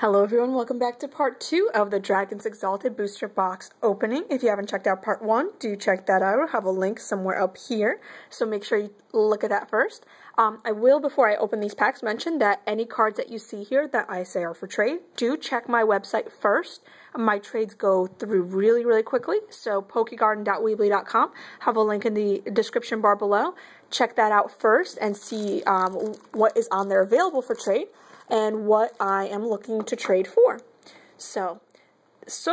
Hello everyone, welcome back to part 2 of the Dragons Exalted booster box opening. If you haven't checked out part 1, do check that out. I'll have a link somewhere up here, so make sure you look at that first. I will, before I open these packs, mention that any cards that you see here that I say are for trade, do check my website first. My trades go through really quickly, so pokegarden.weebly.com. Have a link in the description bar below. Check that out first and see what is on there available for trade and what I am looking to trade for. So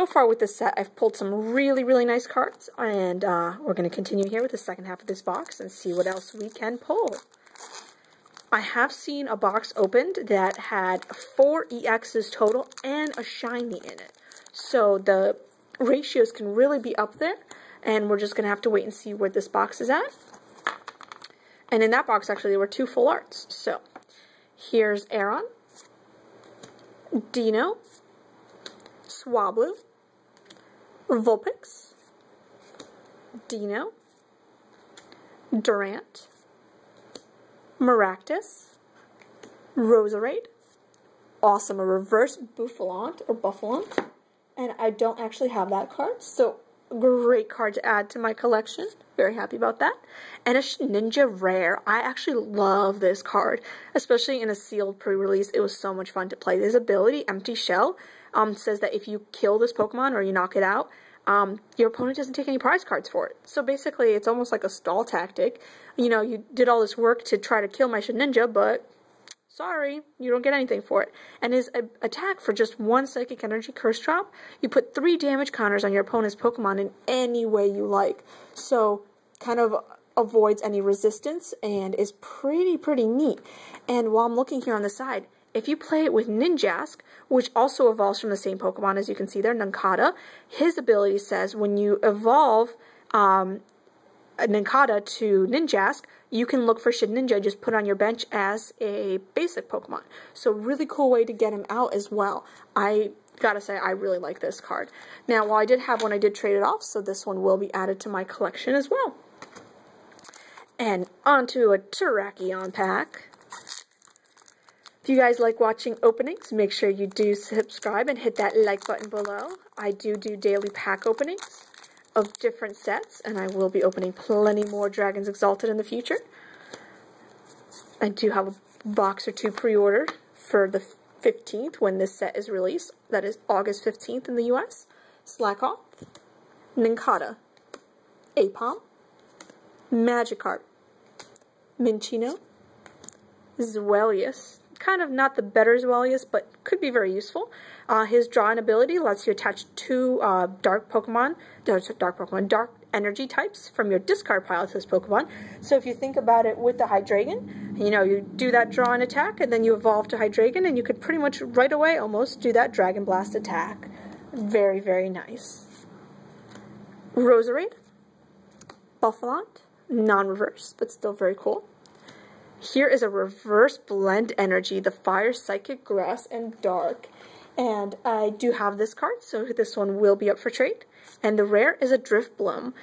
far with this set, I've pulled some really nice cards, and we're going to continue here with the second half of this box and see what else we can pull. I have seen a box opened that had 4 EXs total and a shiny in it. So the ratios can really be up there, and we're just going to have to wait and see where this box is at. And in that box, actually, there were 2 full arts. So here's Aron, Dino, Swablu, Vulpix, Dino, Durant, Maractus, Roserade, awesome, a reverse Bouffalant or Buffalont, and I don't actually have that card, so great card to add to my collection. Very happy about that. And a Ninja Rare. I actually love this card, especially in a sealed pre-release. It was so much fun to play. This ability, Empty Shell, says that if you kill this Pokemon or you knock it out, your opponent doesn't take any prize cards for it. So basically, it's almost like a stall tactic. You know, you did all this work to try to kill my Ninja, but sorry, you don't get anything for it. And his attack for just 1 Psychic Energy Curse Drop, you put 3 damage counters on your opponent's Pokemon in any way you like. So, kind of avoids any resistance and is pretty neat. And while I'm looking here on the side, if you play it with Ninjask, which also evolves from the same Pokemon, as you can see there, Nincada, his ability says when you evolve Nincada to Ninjask, you can look for Shedinja, just put on your bench as a basic Pokemon. So really cool way to get him out as well. I gotta say, I really like this card. Now, while I did have one, I did trade it off, so this one will be added to my collection as well. And onto a Terrakion pack. If you guys like watching openings, make sure you do subscribe and hit that like button below. I do daily pack openings of different sets, and I will be opening plenty more Dragons Exalted in the future. I do have a box or 2 pre-ordered for the 15th when this set is released. That is August 15th in the US. Slackoth, Nincada, Apom, Magikarp, Minccino, Zweilous. Kind of not the better Zweilous, but could be very useful. His Draw-In ability lets you attach 2 dark energy types from your discard pile to this Pokemon. So if you think about it with the Hydreigon, you know, you do that Draw-In attack, and then you evolve to Hydreigon, and you could pretty much right away almost do that Dragon Blast attack. Very nice. Roserade, Buffalont, non-reverse, but still very cool. Here is a reverse blend energy, the Fire, Psychic, Grass, and Dark. And I do have this card, so this one will be up for trade. And the rare is a Drifbloom,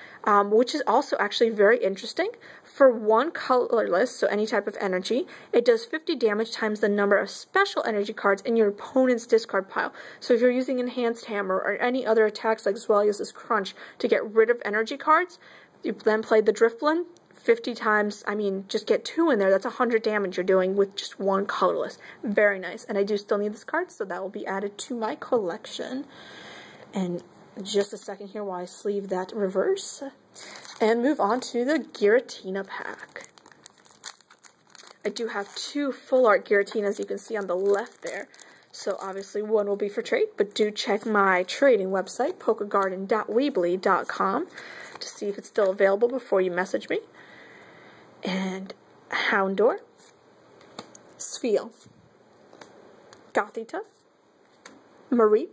which is also actually very interesting. For 1 colorless, so any type of energy, it does 50 damage times the number of special energy cards in your opponent's discard pile. So if you're using Enhanced Hammer or any other attacks like Zweilous' Crunch to get rid of energy cards, you then play the Drifbloom. 50 times, I mean, just get 2 in there. That's 100 damage you're doing with just 1 colorless. Very nice. And I do still need this card, so that will be added to my collection. And just a second here while I sleeve that reverse. And move on to the Giratina pack. I do have 2 full art Giratinas, you can see on the left there. So obviously one will be for trade, but do check my trading website, pokegarden.weebly.com, to see if it's still available before you message me. And Houndour, Spheal, Gothita, Mareep,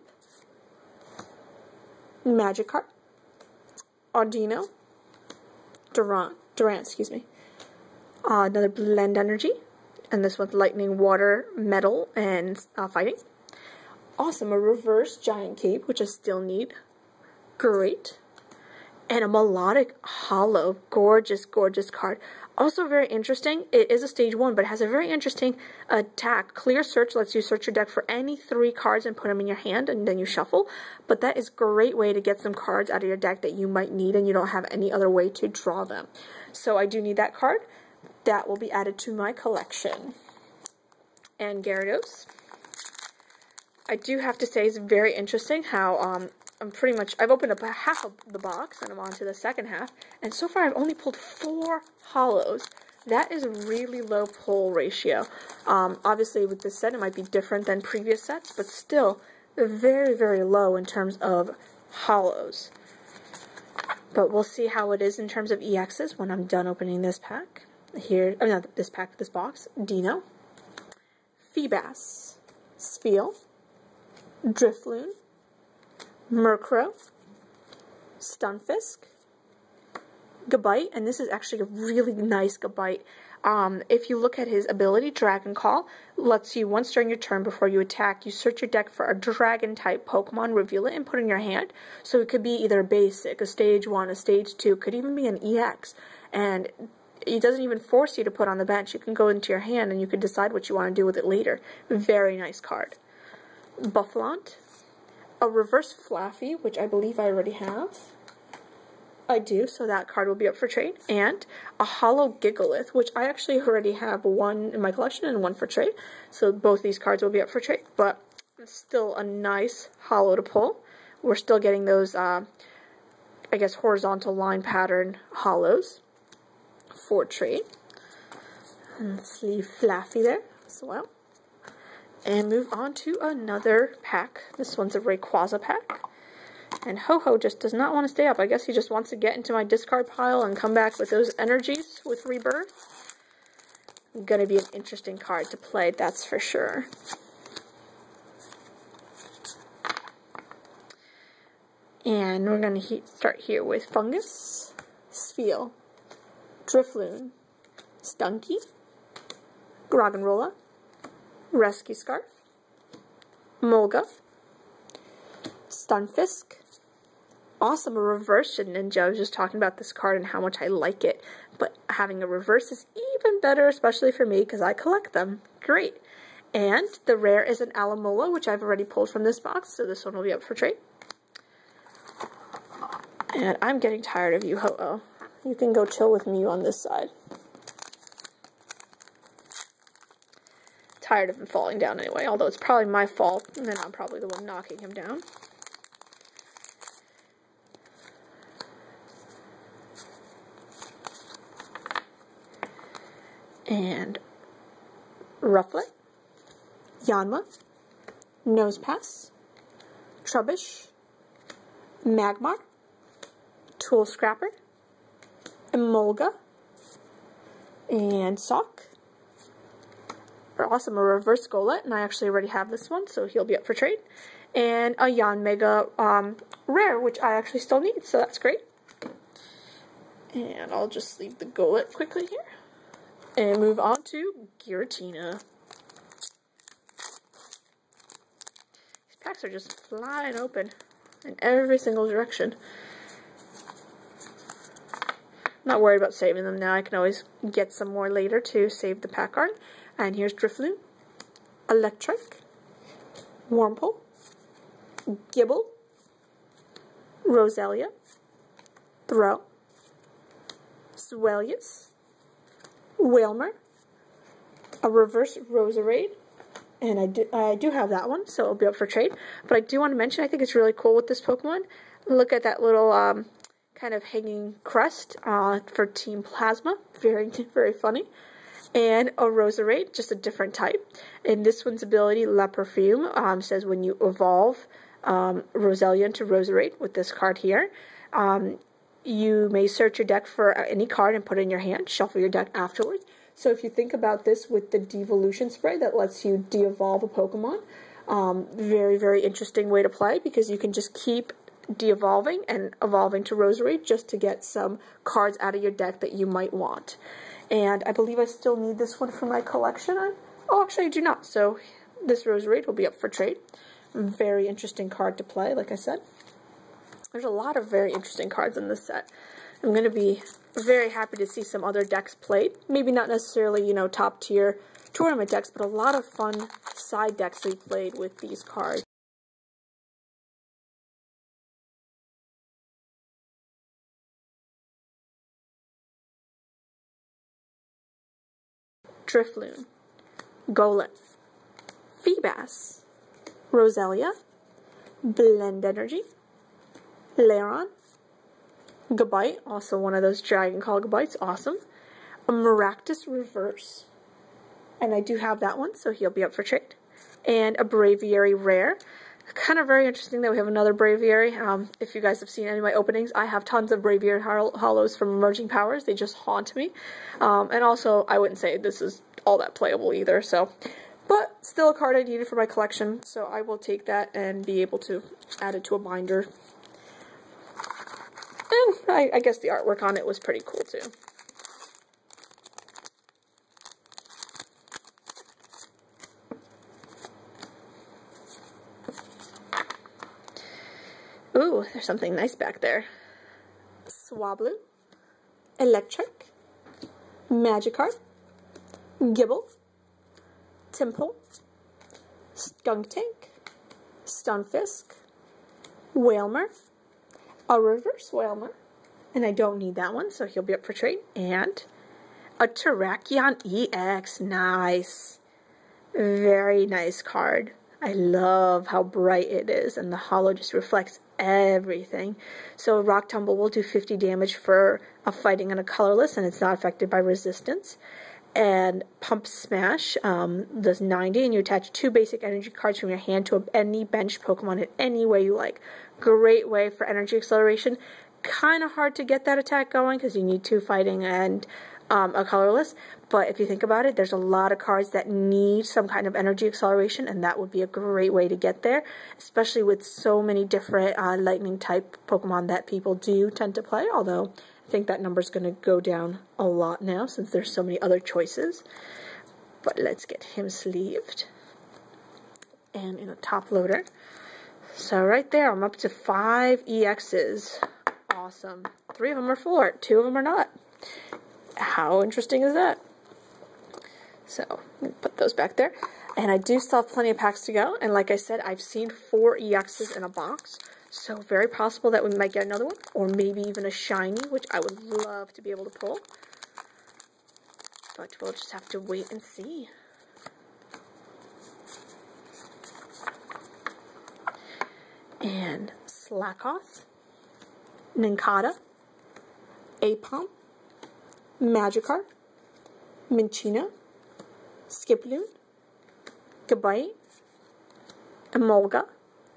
Magikarp, Audino, Durant, another Blend Energy, and this one's Lightning, Water, Metal, and Fighting. Awesome, a reverse Giant Cape, which I still need. Great. And a Melodic Hollow, gorgeous card. Also very interesting, it is a stage 1, but it has a very interesting attack. Clear Search lets you search your deck for any 3 cards and put them in your hand, and then you shuffle. But that is a great way to get some cards out of your deck that you might need and you don't have any other way to draw them. So I do need that card. That will be added to my collection. And Gyarados. I do have to say it's very interesting how I've opened up half of the box and I'm on to the second half, and so far I've only pulled 4 holos. That is a really low pull ratio. Obviously with this set it might be different than previous sets, but still very, very low in terms of holos. But we'll see how it is in terms of EXs when I'm done opening this pack. Here, I mean not this pack, this box. Dino, Feebas, Spiel, Drifloon, Murkrow, Stunfisk, Gabite, and this is actually a really nice Gabite. If you look at his ability, Dragon Call, lets you, once during your turn before you attack, you search your deck for a Dragon-type Pokemon, reveal it, and put it in your hand. So it could be either a basic, a stage 1, a stage 2, could even be an EX. And it doesn't even force you to put on the bench. You can go into your hand and you can decide what you want to do with it later. Very nice card. Buffalont, a reverse Flaffy, which I believe I already have. I do, so that card will be up for trade. And a holo Gigalith, which I actually already have 1 in my collection and 1 for trade. So both these cards will be up for trade, but it's still a nice holo to pull. We're still getting those, I guess, horizontal line pattern holos for trade. And let's leave Flaffy there as well. And move on to another pack. This one's a Rayquaza pack. And Ho-Ho just does not want to stay up. I guess he just wants to get into my discard pile and come back with those energies with Rebirth. Gonna be an interesting card to play, that's for sure. And we're gonna start here with Fungus, Spheal, Drifloon, Stunky, Roggenrola, Rescue Scarf, Molga, Stunfisk. Awesome, a reverse Ninja. I was just talking about this card and how much I like it, but having a reverse is even better, especially for me because I collect them. Great. And the rare is an Alamola, which I've already pulled from this box, so this one will be up for trade. And I'm getting tired of you, Ho-Oh. You can go chill with me on this side. Tired of him falling down anyway, although it's probably my fault, and then I'm probably the one knocking him down. And Rufflet, Yanma, Nosepass, Trubbish, Magmar, Tool Scrapper, Emolga, and Sock. Awesome, a reverse Golett, and I actually already have this one, so he'll be up for trade. And a Yanmega rare, which I actually still need, so that's great. And I'll just leave the Golett quickly here. And move on to Giratina. These packs are just flying open in every single direction. Not worried about saving them now. I can always get some more later to save the pack art. And here's Drifloon, Electric, Wurmple, Gibble, Roselia, Throw, Swellius, Wailmer, a reverse Roserade, and I do have that one, so it'll be up for trade. But I do want to mention, I think it's really cool with this Pokemon. Look at that little kind of hanging crest for Team Plasma. Very, very funny. And a Roserade, just a different type. And this one's ability, La Perfume, says when you evolve Roselia into Roserade with this card here, you may search your deck for any card and put it in your hand, shuffle your deck afterwards. So if you think about this with the Devolution Spray that lets you de-evolve a Pokemon, very, very interesting way to play because you can just keep de-evolving and evolving to Roserade just to get some cards out of your deck that you might want. And I believe I still need this one for my collection. Oh, actually I do not. So this Roserade will be up for trade. Very interesting card to play, like I said. There's a lot of very interesting cards in this set. I'm going to be very happy to see some other decks played. Maybe not necessarily, you know, top tier tournament decks, but a lot of fun side decks they played with these cards. Drifloon, Golem, Feebas, Roselia, Blend Energy, Lairon, Gabite, also one of those Dragon Call Gabites, awesome. A Maractus Reverse, and I do have that one, so he'll be up for trade. And a Braviary Rare. Kind of very interesting that we have another Braviary. If you guys have seen any of my openings, I have tons of Braviary Hollows from Emerging Powers. They just haunt me. And also, I wouldn't say this is all that playable either, so. But still a card I needed for my collection, so I will take that and be able to add it to a binder. And I guess the artwork on it was pretty cool too. Ooh, there's something nice back there. Swablu, Electric, Magikarp, Gibble, Temple, Skuntank, Stunfisk, Wailmer, a Reverse Wailmer, and I don't need that one, so he'll be up for trade, and a Terrakion EX, nice. Very nice card. I love how bright it is, and the holo just reflects everything. So Rock Tumble will do 50 damage for a fighting and a colorless, and it's not affected by resistance. And Pump Smash does 90, and you attach 2 basic energy cards from your hand to any bench Pokemon in any way you like. Great way for energy acceleration. Kind of hard to get that attack going because you need 2 fighting and a colorless. But if you think about it, there's a lot of cards that need some kind of energy acceleration, and that would be a great way to get there, especially with so many different lightning type Pokemon that people do tend to play, although I think that number's going to go down a lot now since there's so many other choices. But let's get him sleeved and in a top loader. So right there, I'm up to 5 EXs. Awesome. 3 of them are full art, 2 of them are not. How interesting is that? So, put those back there. And I do still have plenty of packs to go. And like I said, I've seen 4 EXs in a box. So, very possible that we might get another one. Or maybe even a shiny, which I would love to be able to pull. But we'll just have to wait and see. And Slackoth, Nincada, Apom, Magikarp, Minccino, Skiploon, Gabite, Emolga.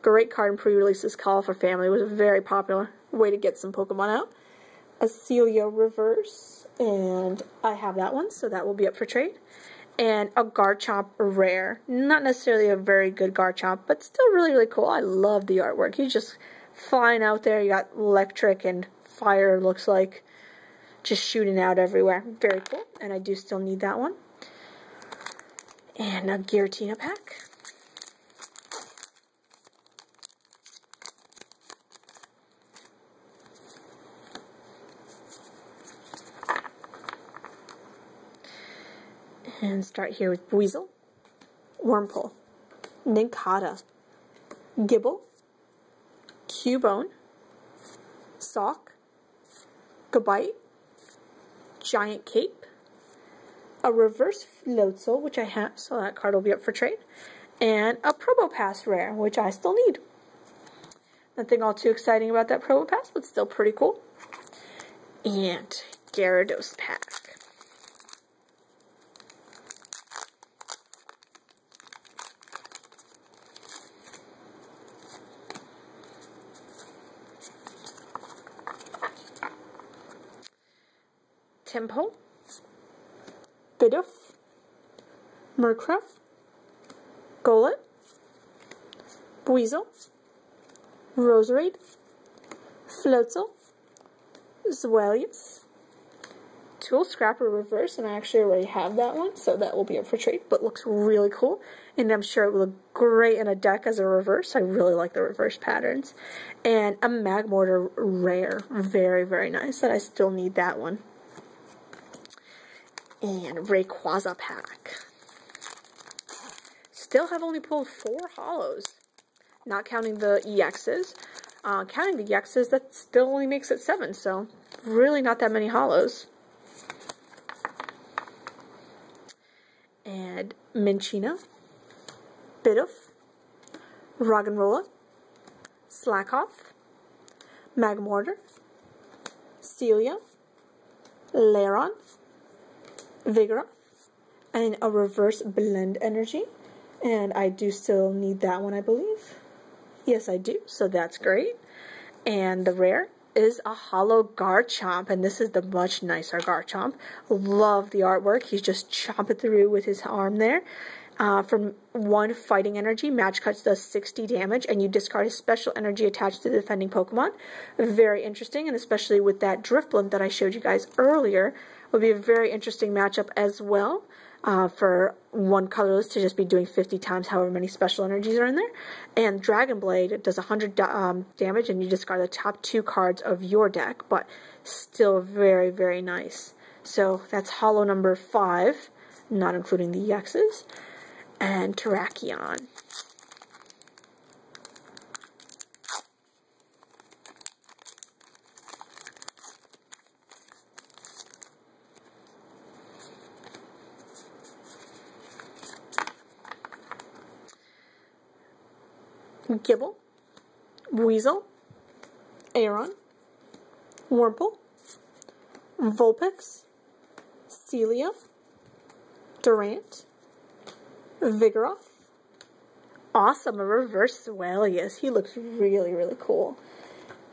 Great card in pre-releases. Call for Family was a very popular way to get some Pokemon out. A Celio Reverse, and I have that one, so that will be up for trade. And a Garchomp Rare. Not necessarily a very good Garchomp, but still really, really cool. I love the artwork. He's just flying out there. You got electric and fire, looks like, just shooting out everywhere. Very cool, and I do still need that one. And a Giratina pack. And start here with Weasel, Wurmple, Nincada, Gibble, Cubone, Sock, Gabite, Giant Cape, a Reverse Floatzel, which I have, so that card will be up for trade, and a Probopass Rare, which I still need. Nothing all too exciting about that Probopass, but still pretty cool. And Gyarados pack. Tempo, Bidoof, Murkrow, Golett, Weasel, Roserade, Floatzel, Zweilous, Tool Scrapper reverse, and I actually already have that one, so that will be up for trade, but looks really cool, and I'm sure it will look great in a deck as a reverse. I really like the reverse patterns. And a Magmortar rare, very, very nice, and I still need that one. And Rayquaza pack. Still have only pulled 4 holos, not counting the EXs. Counting the EXs, that still only makes it 7, so really not that many holos. And Minchina, Bidoof, Roggenrola, Slackoff, Magmortar, Celia, Lairon, Vigoroth, and a reverse blend energy. And I do still need that one, I believe. Yes, I do, so that's great. And the rare is a holo Garchomp, and this is the much nicer Garchomp. Love the artwork. He's just chomping through with his arm there. From 1 fighting energy, Match Cuts does 60 damage, and you discard a special energy attached to the defending Pokemon. Very interesting, and especially with that Drifblim that I showed you guys earlier, would be a very interesting matchup as well. For 1 colorless to just be doing 50 times however many special energies are in there. And Dragon Blade does 100 damage, and you discard the top 2 cards of your deck, but still very, very nice. So that's holo number 5, not including the EXs. And Terrakion. Gibble, Weasel, Aeron, Wurmple, Vulpix, Celia, Durant, Vigoroth. Awesome, a reverse Swellius. He looks really, really cool.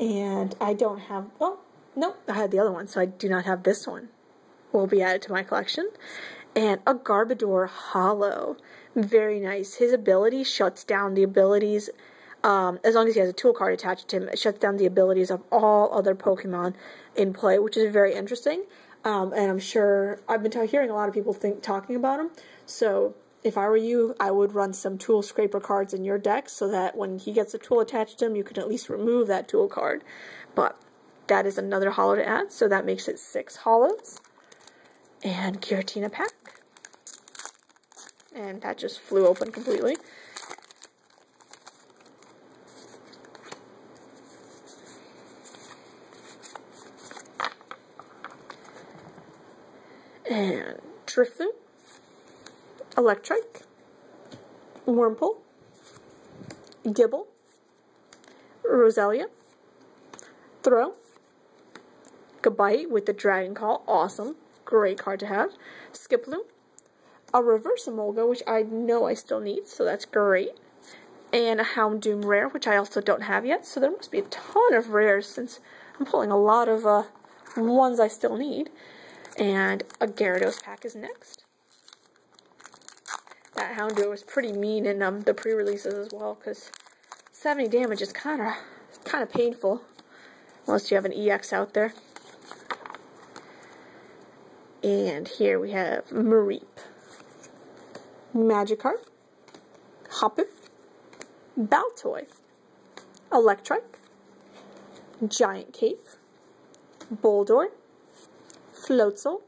And I don't have, oh, no, I had the other one, so I do not have this one. Will be added to my collection. And a Garbodor holo. Very nice. His ability shuts down the abilities, as long as he has a tool card attached to him, it shuts down the abilities of all other Pokemon in play, which is very interesting. And I'm sure, I've been hearing a lot of people talking about him, so if I were you, I would run some Tool Scraper cards in your deck so that when he gets a tool attached to him, you can at least remove that tool card. But that is another holo to add, so that makes it 6 holos. And Giratina pack. And that just flew open completely. And Drifloon, Electrike, Wurmple, Gibble, Roselia, Throw, Gabite with the Dragon Call, awesome, great card to have, Skiploom, a Reverse Emolga, which I know I still need, so that's great, and a Houndoom rare, which I also don't have yet, so there must be a ton of rares since I'm pulling a lot of ones I still need. And a Gyarados pack is next. That Houndoom was pretty mean in the pre-releases as well, because 70 damage is kind of painful, unless you have an EX out there. And here we have Mareep, Magikarp, Hoppip, Baltoy, Electrike, Giant Cape, Boldore, Floatzel,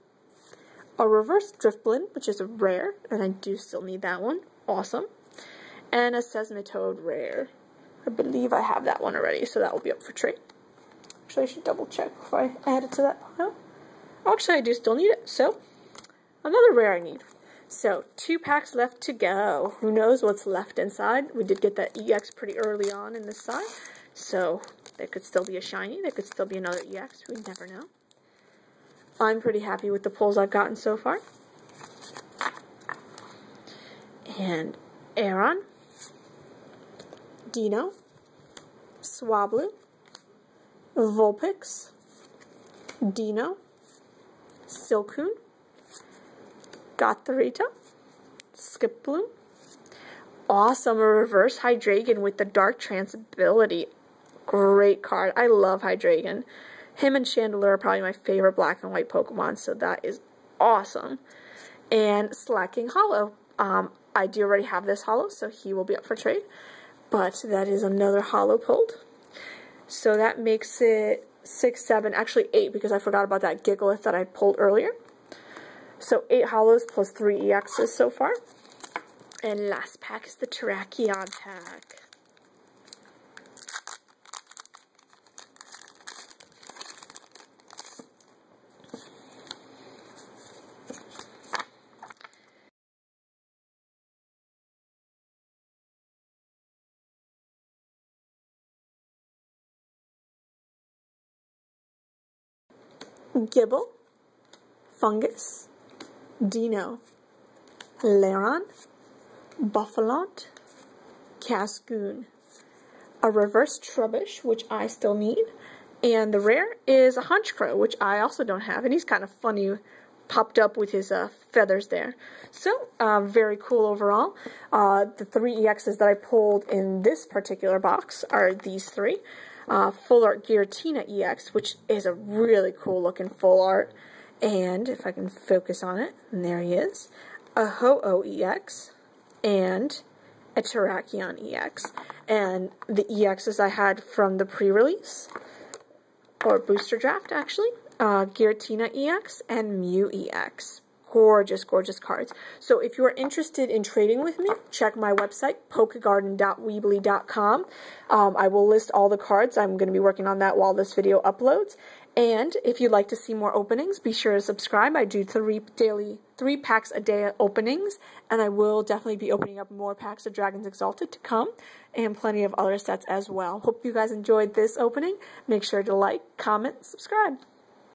a Reverse Drifblim, which is a rare, and I do still need that one, awesome, and a Seismitoad rare. I believe I have that one already, so that will be up for trade. Actually, I should double check before I add it to that pile. Actually, I do still need it, so another rare I need. So, 2 packs left to go. Who knows what's left inside? We did get that EX pretty early on in this side, so there could still be a shiny, there could still be another EX, we never know. I'm pretty happy with the pulls I've gotten so far. And Aeron, Dino, Swablu, Vulpix, Dino, Silcoon, Gothorita, Skiploom. Awesome, a Reverse Hydreigon with the Dark Trance ability. Great card. I love Hydreigon. Him and Chandelure are probably my favorite black and white Pokemon, so that is awesome. And Slacking Hollow. I do already have this hollow, so he will be up for trade. But that is another hollow pulled. So that makes it 6, 7, actually 8, because I forgot about that Gigalith that I pulled earlier. So 8 hollows plus 3 EXs so far. And last pack is the Terrakion pack. Gibble, Fungus, Dino, Lairon, Buffalont, Cascoon, a reverse Trubbish, which I still need, and the rare is a Honchkrow, which I also don't have, and he's kind of funny, popped up with his feathers there. So, very cool overall. The 3 EXs that I pulled in this particular box are these 3. Full Art Giratina EX, which is a really cool looking full art. And if I can focus on it, and there he is. A Ho-Oh EX and a Terrakion EX. And the EXs I had from the pre-release, or booster draft actually, Giratina EX and Mew EX. Gorgeous, gorgeous cards. So if you're interested in trading with me, check my website, pokegarden.weebly.com. I will list all the cards. I'm going to be working on that while this video uploads. And if you'd like to see more openings, be sure to subscribe. I do 3 packs a day openings, and I will definitely be opening up more packs of Dragons Exalted to come, and plenty of other sets as well. Hope you guys enjoyed this opening. Make sure to like, comment, subscribe.